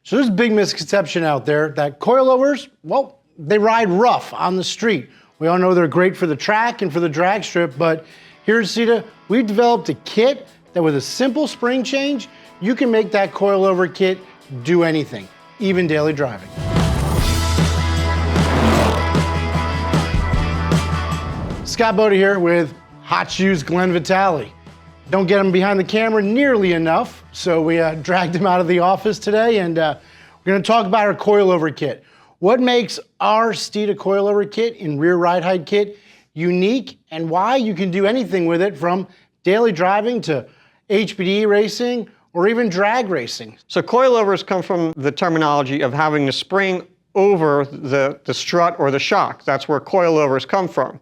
So there's a big misconception out there that coilovers, well, they ride rough on the street. We all know they're great for the track and for the drag strip, but here at Steeda, we've developed a kit that with a simple spring change, you can make that coilover kit do anything, even daily driving. Scott Bodie here with Hot Shoes Glenn Vitale. Don't get him behind the camera nearly enough, so we dragged him out of the office today, and we're going to talk about our coilover kit. What makes our Steeda coilover kit and rear ride height kit unique, and why you can do anything with it from daily driving to HPD racing or even drag racing. So coilovers come from the terminology of having the spring over the strut or the shock. That's where coilovers come from.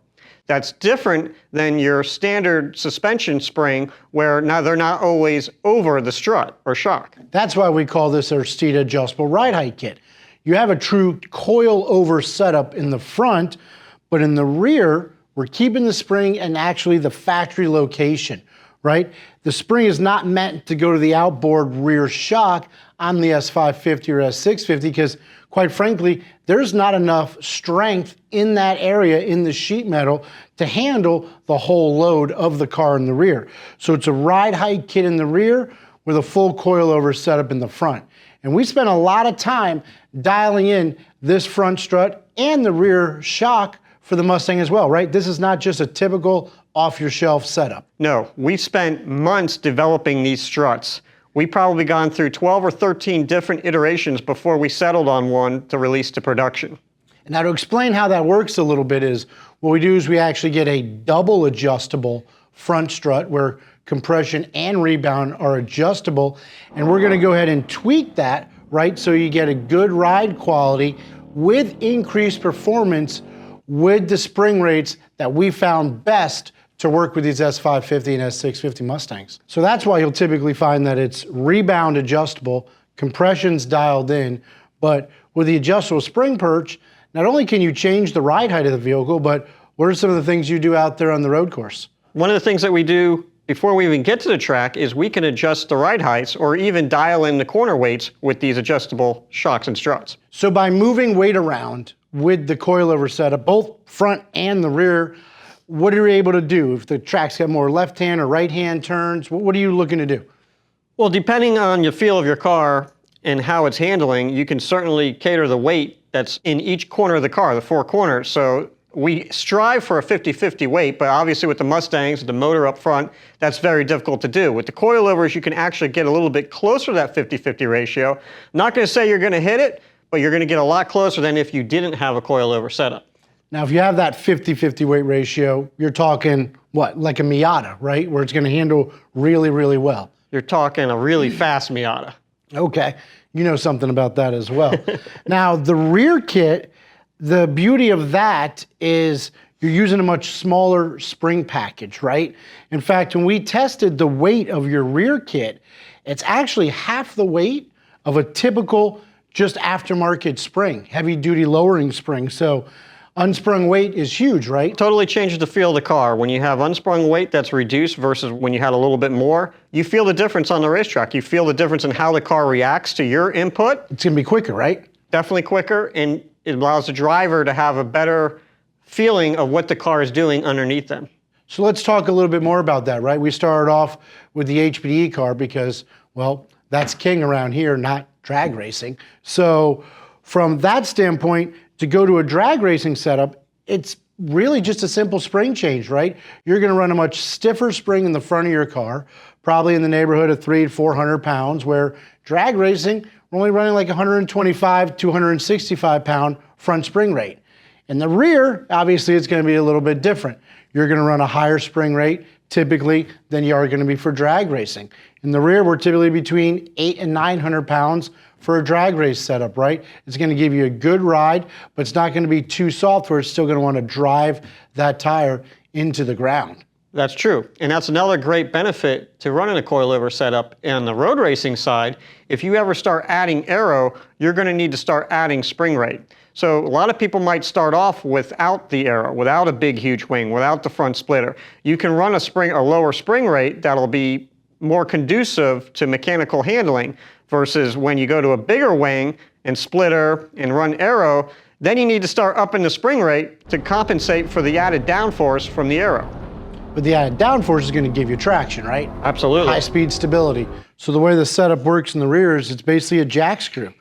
That's different than your standard suspension spring where now they're not always over the strut or shock. That's why we call this our Steeda adjustable ride height kit. You have a true coilover setup in the front, but in the rear, we're keeping the spring and actually the factory location, right? The spring is not meant to go to the outboard rear shock on the S550 or S650 because, quite frankly, there's not enough strength in that area in the sheet metal to handle the whole load of the car in the rear. So it's a ride height kit in the rear with a full coilover setup in the front. And we spent a lot of time dialing in this front strut and the rear shock for the Mustang as well, right? This is not just a typical off-your-shelf setup. No, we spent months developing these struts. We probably gone through 12 or 13 different iterations before we settled on one to release to production. And now to explain how that works a little bit is, what we do is we actually get a double adjustable front strut where compression and rebound are adjustable, and we're gonna go ahead and tweak that, right? So you get a good ride quality with increased performance with the spring rates that we found best to work with these S550 and S650 Mustangs. So that's why you'll typically find that it's rebound adjustable, compression's dialed in, but with the adjustable spring perch, not only can you change the ride height of the vehicle, but what are some of the things you do out there on the road course? One of the things that we do before we even get to the track is we can adjust the ride heights or even dial in the corner weights with these adjustable shocks and struts. So by moving weight around with the coilover setup, both front and the rear, what are you able to do? If the track's got more left-hand or right-hand turns, what are you looking to do? Well, depending on the feel of your car and how it's handling, you can certainly cater the weight that's in each corner of the car, the four corners. So we strive for a 50-50 weight, but obviously with the Mustangs, the motor up front, that's very difficult to do. With the coilovers, you can actually get a little bit closer to that 50-50 ratio. Not going to say you're going to hit it, but you're going to get a lot closer than if you didn't have a coilover setup. Now, if you have that 50-50 weight ratio, you're talking, what, like a Miata, right? Where it's going to handle really, really well. You're talking a really fast Miata. Okay, you know something about that as well. Now, the rear kit, the beauty of that is you're using a much smaller spring package, right? In fact, when we tested the weight of your rear kit, it's actually half the weight of a typical just aftermarket spring, heavy duty lowering spring. So unsprung weight is huge, right? Totally changes the feel of the car. When you have unsprung weight that's reduced versus when you had a little bit more, you feel the difference on the racetrack. You feel the difference in how the car reacts to your input. It's gonna be quicker, right? Definitely quicker, and it allows the driver to have a better feeling of what the car is doing underneath them. So let's talk a little bit more about that, right? We started off with the HPD car because, well, that's king around here, not drag racing. So from that standpoint, to go to a drag racing setup, it's really just a simple spring change, right? You're gonna run a much stiffer spring in the front of your car, probably in the neighborhood of 300 to 400 pounds, where drag racing, we're only running like 125 to 165 pound front spring rate. In the rear, obviously it's gonna be a little bit different. You're gonna run a higher spring rate typically than you are gonna be for drag racing. In the rear, we're typically between 800 and 900 pounds for a drag race setup, right? It's gonna give you a good ride, but it's not gonna be too soft where it's still gonna wanna drive that tire into the ground. That's true, and that's another great benefit to running a coilover setup. On the road racing side, if you ever start adding aero, you're gonna need to start adding spring rate. So a lot of people might start off without the aero, without a big, huge wing, without the front splitter. You can run a lower spring rate that'll be more conducive to mechanical handling versus when you go to a bigger wing and splitter and run aero, then you need to start upping the spring rate to compensate for the added downforce from the aero. But the added downforce is going to give you traction, right? Absolutely. High speed stability. So the way the setup works in the rear is it's basically a jack screw.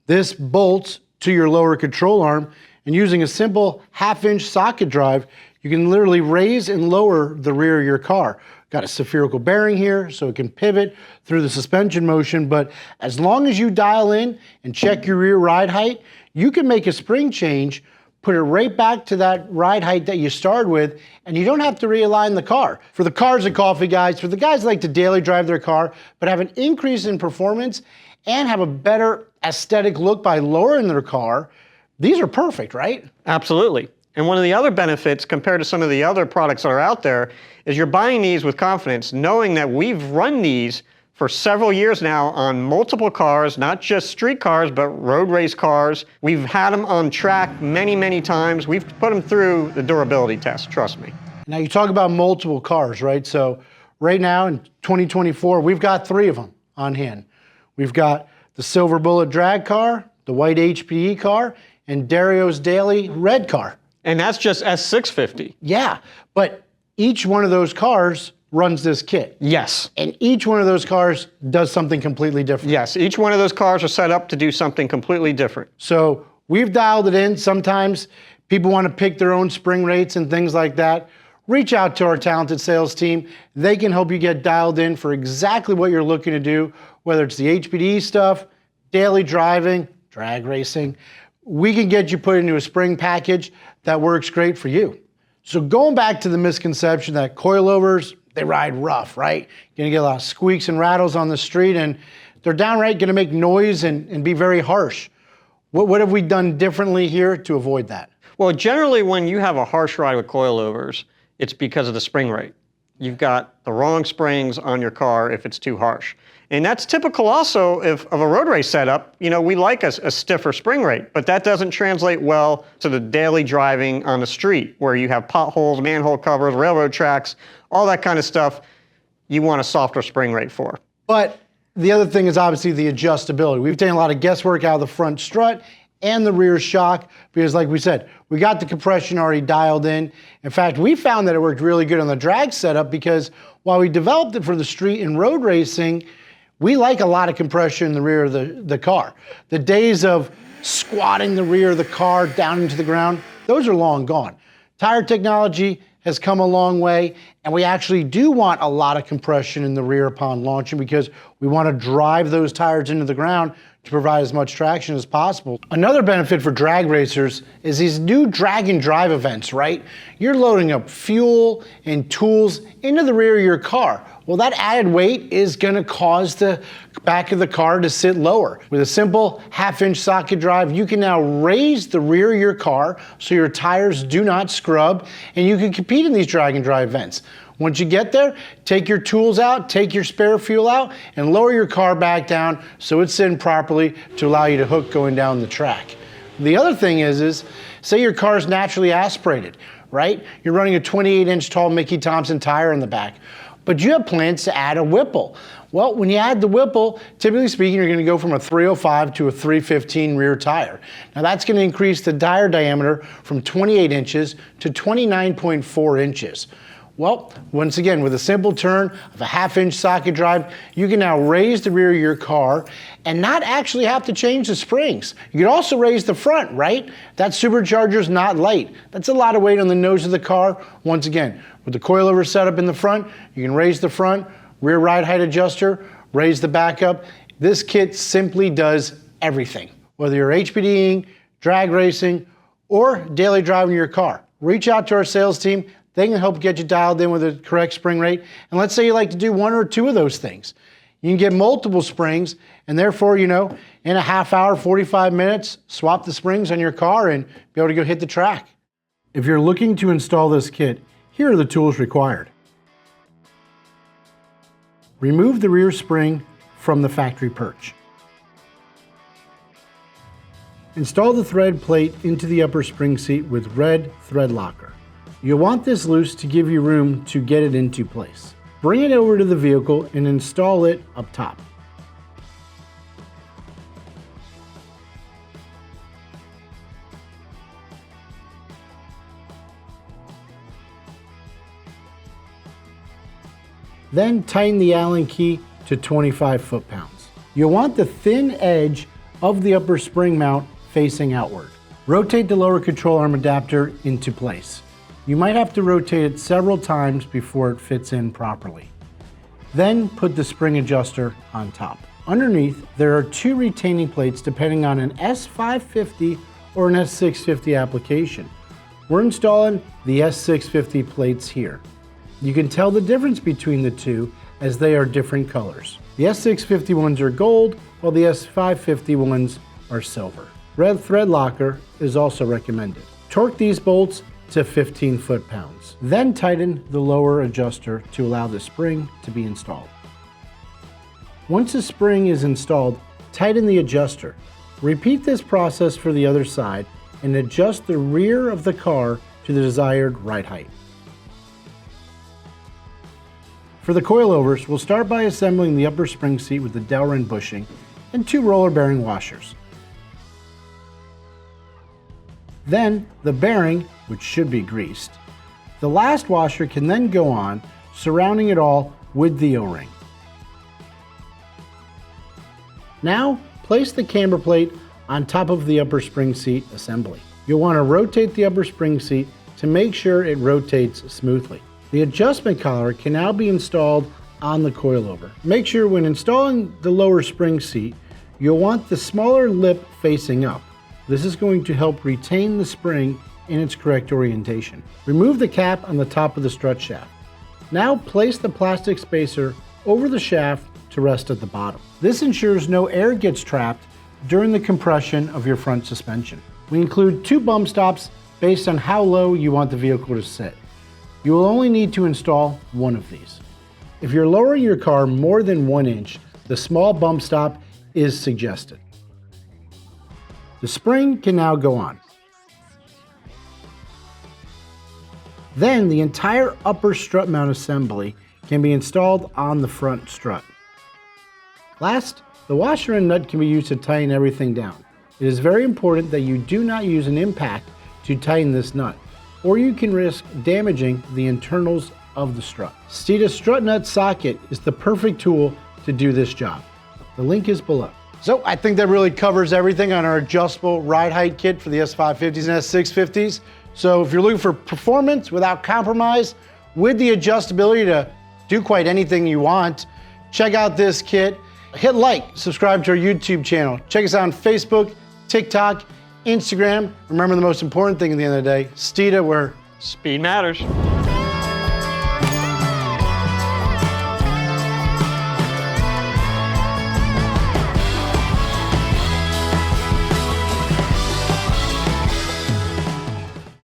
This bolts to your lower control arm, and using a simple 1/2-inch socket drive, you can literally raise and lower the rear of your car. Got a spherical bearing here so it can pivot through the suspension motion, but as long as you dial in and check your rear ride height, you can make a spring change, put it right back to that ride height that you started with, and you don't have to realign the car. For the Cars and Coffee guys, for the guys that like to daily drive their car, but have an increase in performance and have a better aesthetic look by lowering their car, these are perfect, right? Absolutely. And one of the other benefits compared to some of the other products that are out there is you're buying these with confidence, knowing that we've run these for several years now on multiple cars, not just street cars, but road race cars. We've had them on track many, many times. We've put them through the durability test, trust me. Now you talk about multiple cars, right? So right now in 2024, we've got 3 of them on hand. We've got the Silver Bullet drag car, the white HPE car, and Dario's daily red car. And that's just S650. Yeah, but each one of those cars runs this kit. Yes. And each one of those cars does something completely different. Yes, each one of those cars are set up to do something completely different. So we've dialed it in. Sometimes people want to pick their own spring rates and things like that. Reach out to our talented sales team. They can help you get dialed in for exactly what you're looking to do, whether it's the HPD stuff, daily driving, drag racing. We can get you put into a spring package that works great for you. So going back to the misconception that coilovers, they ride rough, right? You're gonna get a lot of squeaks and rattles on the street, and they're downright gonna make noise and be very harsh. What have we done differently here to avoid that? Well, generally when you have a harsh ride with coilovers, it's because of the spring rate. You've got the wrong springs on your car if it's too harsh. And that's typical also of a road race setup. You know, we like a stiffer spring rate, but that doesn't translate well to the daily driving on the street where you have potholes, manhole covers, railroad tracks, all that kind of stuff. You want a softer spring rate for. But the other thing is obviously the adjustability. We've taken a lot of guesswork out of the front strut and the rear shock because, like we said, we got the compression already dialed in. In fact, we found that it worked really good on the drag setup because while we developed it for the street and road racing, we like a lot of compression in the rear of the car. The days of squatting the rear of the car down into the ground, those are long gone. Tire technology has come a long way, and we actually do want a lot of compression in the rear upon launching because we want to drive those tires into the ground to provide as much traction as possible. Another benefit for drag racers is these new drag and drive events, right? You're loading up fuel and tools into the rear of your car. Well, that added weight is gonna cause the back of the car to sit lower. With a simple 1/2-inch socket drive, you can now raise the rear of your car so your tires do not scrub, and you can compete in these drag and drive events. Once you get there, take your tools out, take your spare fuel out, and lower your car back down so it's sitting properly to allow you to hook going down the track. The other thing is say your car's naturally aspirated, right? You're running a 28-inch tall Mickey Thompson tire in the back, but you have plans to add a Whipple. Well, when you add the Whipple, typically speaking, you're gonna go from a 305 to a 315 rear tire. Now that's gonna increase the tire diameter from 28 inches to 29.4 inches. Well, once again, with a simple turn of a 1/2-inch socket drive, you can now raise the rear of your car and not actually have to change the springs. You can also raise the front, right? That supercharger's not light. That's a lot of weight on the nose of the car. Once again, with the coilover setup in the front, you can raise the front, rear ride height adjuster, raise the back up. This kit simply does everything. Whether you're HPDing, drag racing, or daily driving your car, reach out to our sales team. They can help get you dialed in with the correct spring rate. And let's say you like to do 1 or 2 of those things. You can get multiple springs, and therefore, you know, in a half hour, 45 minutes, swap the springs on your car and be able to go hit the track. If you're looking to install this kit, here are the tools required. Remove the rear spring from the factory perch. Install the thread plate into the upper spring seat with red thread locker. You'll want this loose to give you room to get it into place. Bring it over to the vehicle and install it up top. Then tighten the Allen key to 25 foot-pounds. You'll want the thin edge of the upper spring mount facing outward. Rotate the lower control arm adapter into place. You might have to rotate it several times before it fits in properly. Then put the spring adjuster on top. Underneath, there are 2 retaining plates depending on an S550 or an S650 application. We're installing the S650 plates here. You can tell the difference between the two as they are different colors. The S650 ones are gold, while the S550 ones are silver. Red thread locker is also recommended. Torque these bolts to 15 foot-pounds. Then tighten the lower adjuster to allow the spring to be installed. Once the spring is installed, tighten the adjuster. Repeat this process for the other side and adjust the rear of the car to the desired ride height. For the coilovers, we'll start by assembling the upper spring seat with the Delrin bushing and 2 roller bearing washers. Then the bearing, which should be greased. The last washer can then go on, surrounding it all with the O-ring. Now, place the camber plate on top of the upper spring seat assembly. You'll want to rotate the upper spring seat to make sure it rotates smoothly. The adjustment collar can now be installed on the coilover. Make sure when installing the lower spring seat, you'll want the smaller lip facing up. This is going to help retain the spring in its correct orientation. Remove the cap on the top of the strut shaft. Now place the plastic spacer over the shaft to rest at the bottom. This ensures no air gets trapped during the compression of your front suspension. We include 2 bump stops based on how low you want the vehicle to sit. You will only need to install 1 of these. If you're lowering your car more than 1 inch, the small bump stop is suggested. The spring can now go on. Then the entire upper strut mount assembly can be installed on the front strut. Last, the washer and nut can be used to tighten everything down. It is very important that you do not use an impact to tighten this nut, or you can risk damaging the internals of the strut. Steeda Strut Nut Socket is the perfect tool to do this job. The link is below. So I think that really covers everything on our adjustable ride height kit for the S550s and S650s. So if you're looking for performance without compromise, with the adjustability to do quite anything you want, check out this kit. Hit like, subscribe to our YouTube channel. Check us out on Facebook, TikTok, Instagram. Remember the most important thing at the end of the day, Steeda, where Speed matters.